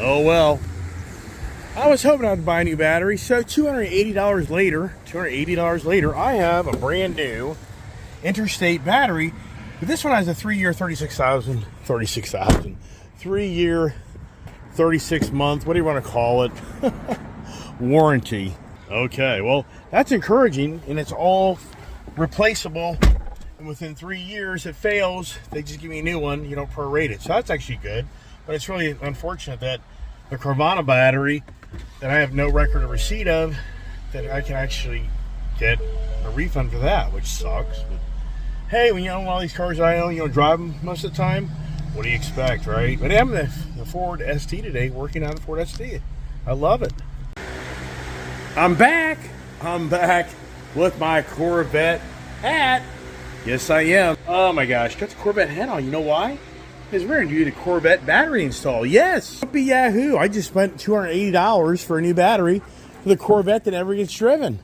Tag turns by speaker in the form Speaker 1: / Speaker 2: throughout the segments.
Speaker 1: Oh well. I was hoping I'd buy a new battery, so $280 later, I have a brand new interstate battery. But this one has a 3-year, 3-year, 36-month, what do you want to call it, warranty. Okay, well, that's encouraging, and it's all replaceable. And within 3 years, it fails, they just give me a new one. You don't prorate it, so that's actually good. But it's really unfortunate that the Carvana battery that I have no record of receipt of, that I can actually get a refund for that, which sucks. But hey, when you own all these cars I own, you don't drive them most of the time, what do you expect, right? But I'm the Ford ST today, working on the Ford ST. I love it. I'm back with my Corvette hat. Yes, I am. Oh my gosh, got the Corvette hat on. You know why? Because we're going to do the Corvette battery install. Yes! Don't be Yahoo! I just spent $280 for a new battery for the Corvette that never gets driven.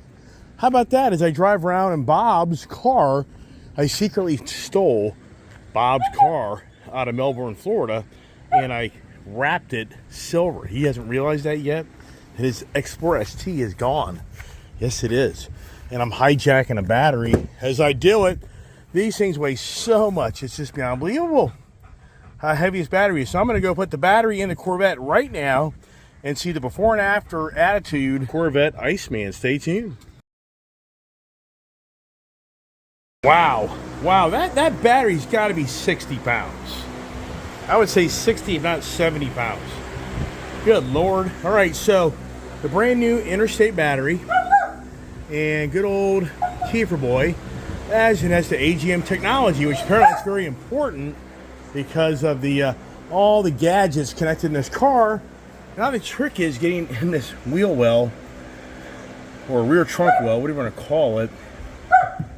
Speaker 1: How about that? As I drive around in Bob's car, I secretly stole Bob's car out of Melbourne, Florida, and I wrapped it silver. He hasn't realized that yet. His Explorer ST is gone. Yes, it is. And I'm hijacking a battery as I do it. These things weigh so much. It's just been unbelievable how heavy this battery is. So I'm going to go put the battery in the Corvette right now and see the before and after attitude Corvette Iceman. Stay tuned. Wow, that battery's got to be 60 pounds. I would say 60, if not 70 pounds. Good Lord. All right, so the brand new interstate battery and good old Kiefer boy, as it has the AGM technology, which apparently is very important because of the all the gadgets connected in this car. Now the trick is getting in this wheel well, or rear trunk well, what do you want to call it,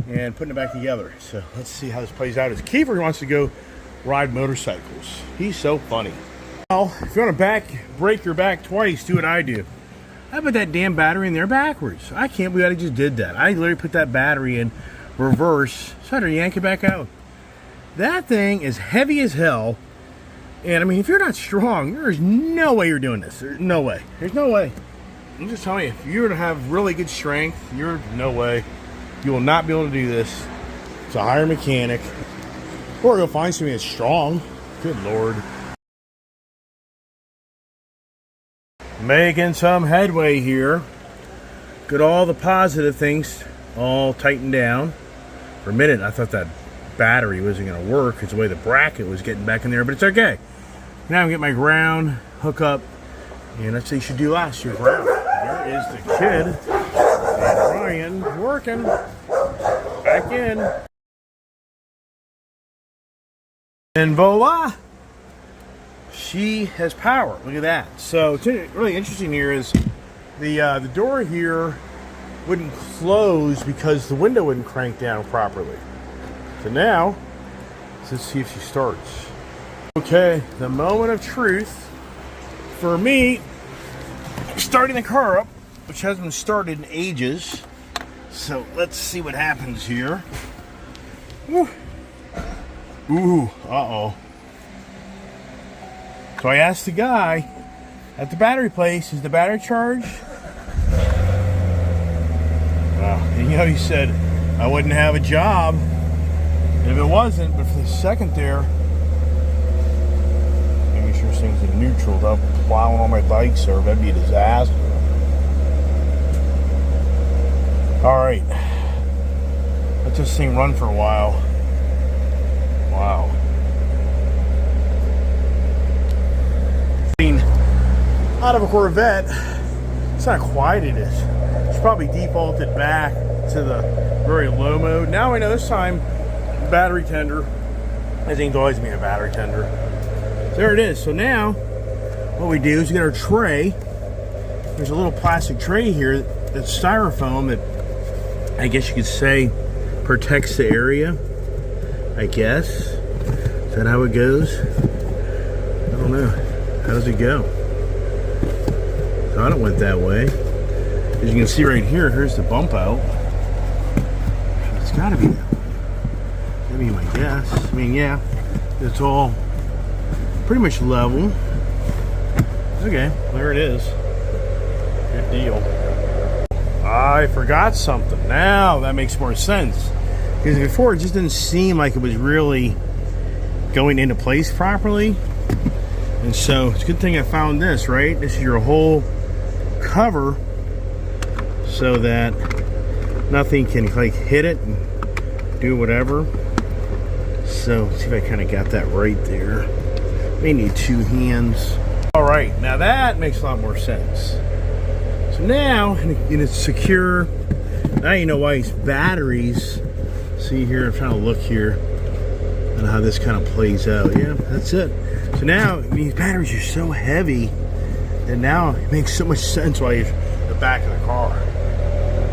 Speaker 1: and putting it back together. So let's see how this plays out. As Kiefer wants to go ride motorcycles. He's so funny. Well, if you want to break your back twice, do what I do. I put that damn battery in there backwards. I can't believe I just did that. I literally put that battery in reverse, so I had to yank it back out. That thing is heavy as hell. And I mean, if you're not strong, there's no way you're doing this. There's no way. There's no way. I'm just telling you, if you're to have really good strength, you're no way. You will not be able to do this. So hire a mechanic. Or go find somebody that's strong. Good Lord. Making some headway here. Got all the positive things all tightened down. For a minute, I thought that battery wasn't going to work because the way the bracket was getting back in there, but it's okay. Now I'm getting my ground hook up, and that's what you should do last, your ground. There is the kid, and Ryan, working. Back in. And voila! She has power. Look at that. So what's really interesting here is the door here wouldn't close because the window wouldn't crank down properly. So now, let's see if she starts. Okay, the moment of truth for me, starting the car up, which hasn't been started in ages. So let's see what happens here. Woo. Ooh, uh-oh. So I asked the guy at the battery place, is the battery charged? Wow, and you know, he said, I wouldn't have a job if it wasn't, but for the second there, making sure things are neutral without plowing on my bike, sir, that'd be a disaster. Alright, let this thing run for a while. Wow. Out of a Corvette, it's not quiet it is. It's probably defaulted back to the very low mode. Now I know this time, battery tender. I think it'll always be a battery tender. There it is. So now, what we do is we get our tray. There's a little plastic tray here that's styrofoam that I guess you could say protects the area. I guess. Is that how it goes? I don't know. How does it go? So I don't went that way. As you can see right here, here's the bump out. It's gotta be that way. That'd be my guess. I mean, yeah, it's all pretty much level. Okay, there it is. Good deal. I forgot something. Now that makes more sense. Because before it just didn't seem like it was really going into place properly. And so it's a good thing I found this, right? This is your whole cover so that nothing can like hit it and do whatever. So let's see if I kind of got that right there. May need two hands. All right, now that makes a lot more sense. So now, and it's secure. Now you know why these batteries. See here, I'm trying to look here and how this kind of plays out. Yeah, that's it. So now, these batteries are so heavy that now it makes so much sense why you're in the back of the car.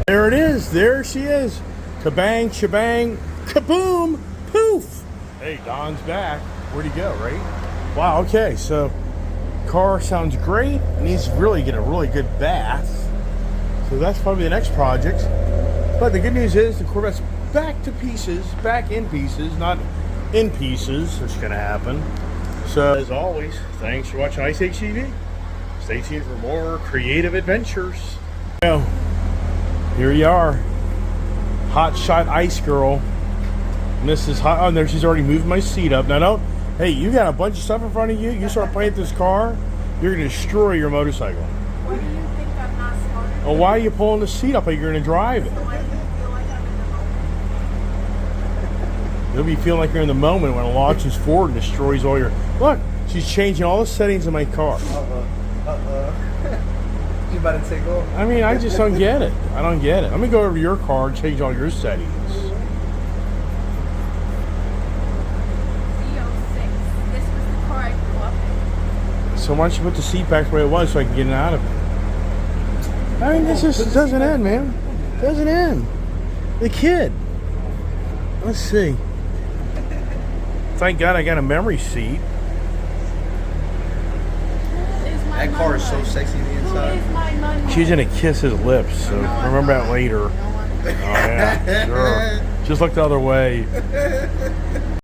Speaker 1: There it is. There she is. Kabang, shebang, kaboom, poof. Hey, Don's back. Where'd he go, right? Wow, okay, so car sounds great. It needs to really get a really good bath. So that's probably the next project. But the good news is the Corvette's back to pieces, back in pieces, not in pieces. That's gonna happen. So as always, thanks for watching Ice Age TV. Stay tuned for more creative adventures. Now, here you are, hot shot ice girl. Mrs. Hot. Oh, there she's already moved my seat up. Now don't. Hey, you got a bunch of stuff in front of you. You start playing with this car, you're gonna destroy your motorcycle.
Speaker 2: What do you think I'm not smart?
Speaker 1: Well, why are you pulling the seat up like you're gonna drive it?
Speaker 2: So I don't feel like I'm in the moment.
Speaker 1: You'll be feeling like you're in the moment when it launches forward and destroys all your... Look, she's changing all the settings in my car.
Speaker 3: You about to take off?
Speaker 1: I mean, I just don't get it. I don't get it. Let me go over to your car and change all your settings.
Speaker 2: Z06. This was the car I grew up in.
Speaker 1: So why don't you put the seat back where it was so I can get it out of it? I mean, this just doesn't end, man. Doesn't end. The kid. Let's see. Thank God I got a memory seat.
Speaker 3: That car is so sexy on the inside.
Speaker 2: Who is my money?
Speaker 1: She's gonna kiss his lips, so remember that later. Oh yeah, sure. Just look the other way.